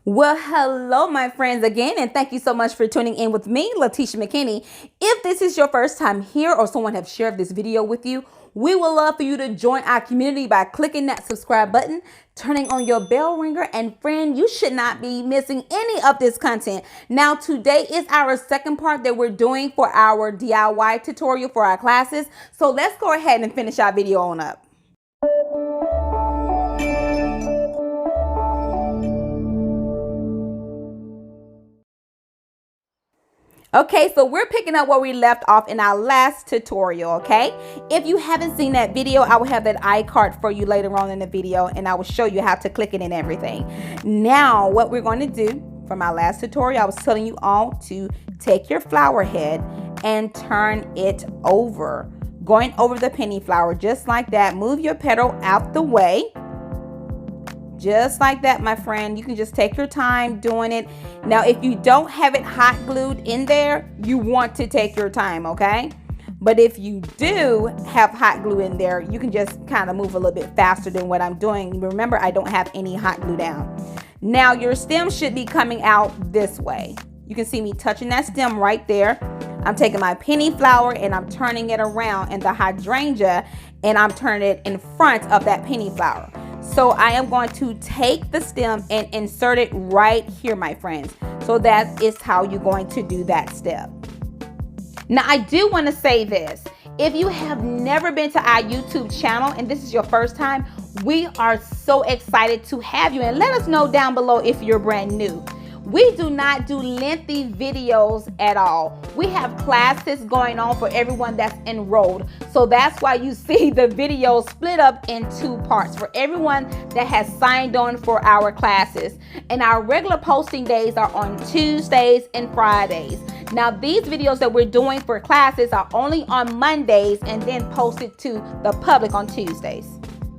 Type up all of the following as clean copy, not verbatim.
Well, hello, my friends, again, and thank you so much for tuning in with me, Latisha McKinney. If this is your first time here or someone have shared this video with you, we would love for you to join our community by clicking that subscribe button, turning on your bell ringer, and friend, you should not be missing any of this content. Now, today is our second part that we're doing for our DIY tutorial for our classes. So let's go ahead and finish our video on up. Okay, so we're picking up where we left off in our last tutorial, okay? If you haven't seen that video, I will have that iCard for you later on in the video, and I will show you how to click it and everything. Now, what we're going to do from our last tutorial, I was telling you all to take your flower head and turn it over, going over the penny flower just like that. Move your petal out the way. Just like that, my friend. You can just take your time doing it. Now, if you don't have it hot glued in there, you want to take your time, okay? But if you do have hot glue in there, you can just kind of move a little bit faster than what I'm doing. Remember, I don't have any hot glue down. Now, your stem should be coming out this way. You can see me touching that stem right there. I'm taking my penny flower and I'm turning it around in the hydrangea, and I'm turning it in front of that penny flower. So I am going to take the stem and insert it right here, my friends. So that is how you're going to do that step. Now, I do want to say this. If you have never been to our YouTube channel and this is your first time, we are so excited to have you. And let us know down below if you're brand new. We do not do lengthy videos at all. We have classes going on for everyone that's enrolled. So that's why you see the video split up in two parts for everyone that has signed on for our classes. And our regular posting days are on Tuesdays and Fridays. Now, these videos that we're doing for classes are only on Mondays and then posted to the public on Tuesdays.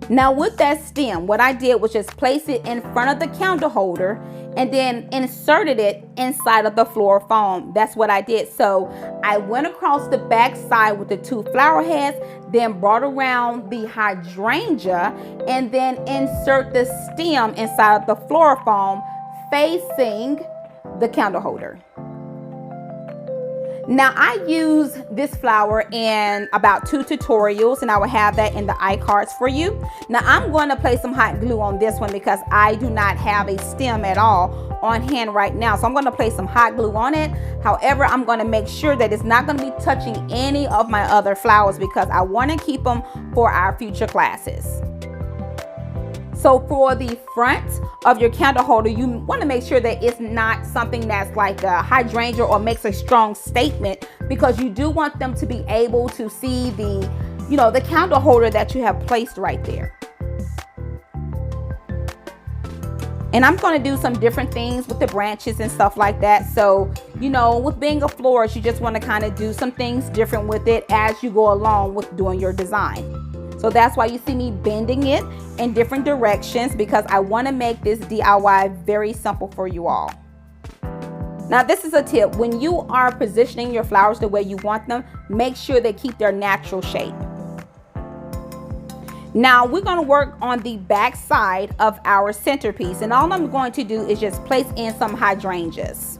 Now, with that stem, what I did was just place it in front of the candle holder and then inserted it inside of the floral foam. That's what I did. So I went across the back side with the two flower heads, then brought around the hydrangea, and then insert the stem inside of the floral foam facing the candle holder. Now, I use this flower in about 2 tutorials, and I will have that in the iCards for you. Now, I'm going to place some hot glue on this one because I do not have a stem at all on hand right now. So I'm going to place some hot glue on it. However, I'm going to make sure that it's not going to be touching any of my other flowers because I want to keep them for our future classes. So for the front of your candle holder, you want to make sure that it's not something that's like a hydrangea or makes a strong statement, because you do want them to be able to see the, the candle holder that you have placed right there. And I'm going to do some different things with the branches and stuff like that. So, with being a florist, you just want to kind of do some things different with it as you go along with doing your design. So that's why you see me bending it in different directions, because I want to make this DIY very simple for you all. Now, this is a tip. When you are positioning your flowers the way you want them, make sure they keep their natural shape. Now, we're going to work on the back side of our centerpiece, and all I'm going to do is just place in some hydrangeas.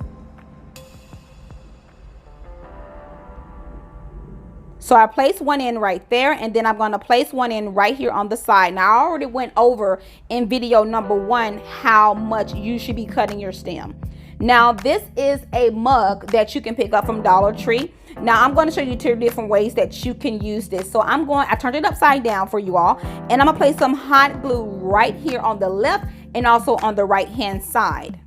So I placed one in right there, and then I'm going to place one in right here on the side. Now, I already went over in video number 1 how much you should be cutting your stem. Now, this is a mug that you can pick up from Dollar Tree. Now, I'm going to show you 2 different ways that you can use this. So I turned it upside down for you all, and I'm going to place some hot glue right here on the left and also on the right hand side.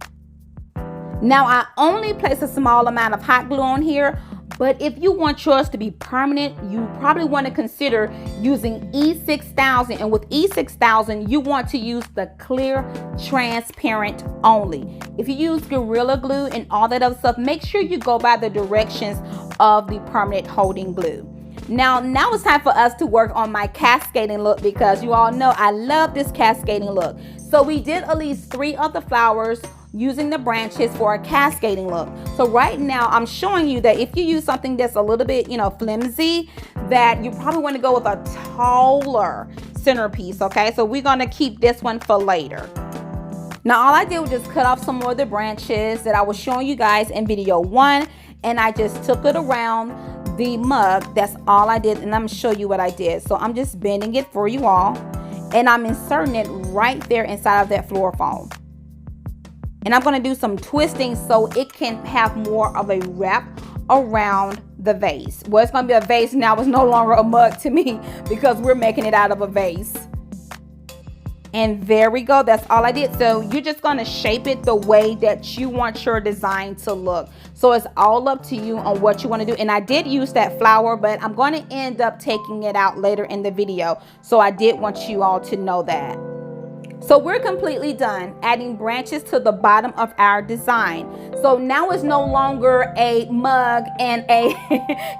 Now, I only place a small amount of hot glue on here. But if you want yours to be permanent, you probably want to consider using E6000. And with E6000, you want to use the clear, transparent only. If you use Gorilla Glue and all that other stuff, make sure you go by the directions of the permanent holding glue. Now it's time for us to work on my cascading look, because you all know I love this cascading look. So we did at least 3 of the flowers using the branches for a cascading look. So right now I'm showing you that if you use something that's a little bit, flimsy, that you probably want to go with a taller centerpiece. Okay, so we're going to keep this one for later. Now all I did was just cut off some more of the branches that I was showing you guys in video 1, and I just took it around the mug. That's all I did, and I'm gonna show you what I did. So I'm just bending it for you all, and I'm inserting it right there inside of that floor foam. And I'm gonna do some twisting so it can have more of a wrap around the vase. Well, it's gonna be a vase now. It's no longer a mug to me because we're making it out of a vase. And there we go. That's all I did. So you're just going to shape it the way that you want your design to look. So it's all up to you on what you want to do. And I did use that flower, but I'm going to end up taking it out later in the video. So I did want you all to know that. So we're completely done adding branches to the bottom of our design. So now it's no longer a mug and a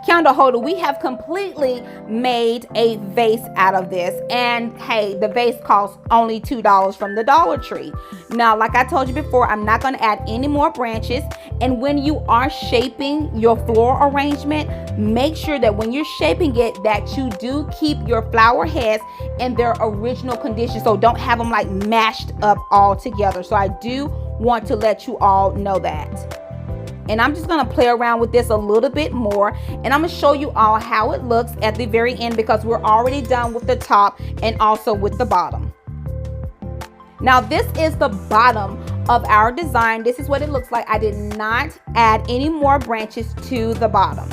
candle holder. We have completely made a vase out of this. And hey, the vase costs only $2 from the Dollar Tree. Now, like I told you before, I'm not going to add any more branches. And when you are shaping your floor arrangement, make sure that when you're shaping it that you do keep your flower heads in their original condition. So don't have them like mashed up all together. So I do want to let you all know that. And I'm just going to play around with this a little bit more, and I'm going to show you all how it looks at the very end because we're already done with the top and also with the bottom. Now this is the bottom of our design. This is what it looks like. I did not add any more branches to the bottom.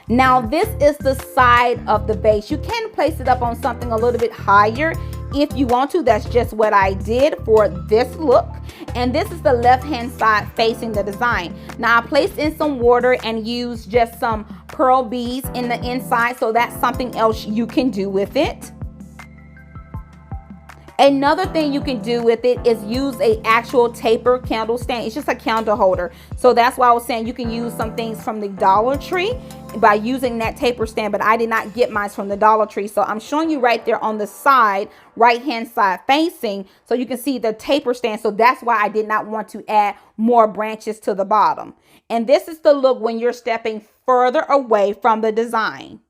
Now this is the side of the vase. You can place it up on something a little bit higher if you want to. That's just what I did for this look. And this is the left hand side facing the design. Now I placed in some water and used just some pearl beads in the inside, so that's something else you can do with it. Another thing you can do with it is use a actual taper candle stand. It's just a candle holder. So that's why I was saying you can use some things from the Dollar Tree by using that taper stand, but I did not get mine from the Dollar Tree. So I'm showing you right there on the side, right hand side facing, so you can see the taper stand. So that's why I did not want to add more branches to the bottom. And this is the look when you're stepping further away from the design.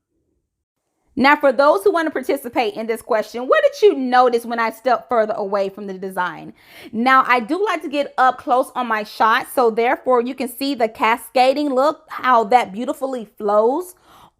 Now, for those who want to participate in this question, what did you notice when I stepped further away from the design? Now, I do like to get up close on my shot, so therefore you can see the cascading look, how that beautifully flows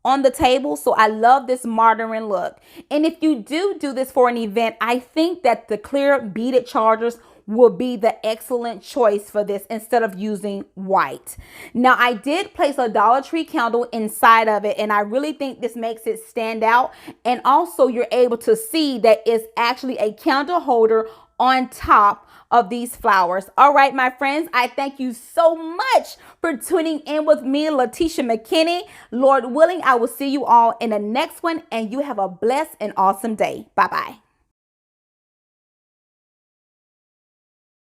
on the table. So I love this modern look. And if you do this for an event, I think that the clear beaded chargers will be the excellent choice for this instead of using white. Now I did place a Dollar Tree candle inside of it, and I really think this makes it stand out. And also you're able to see that it's actually a candle holder on top of these flowers. All right, my friends, I thank you so much for tuning in with me, Latisha McKinney. Lord willing, I will see you all in the next one, and you have a blessed and awesome day. Bye-bye.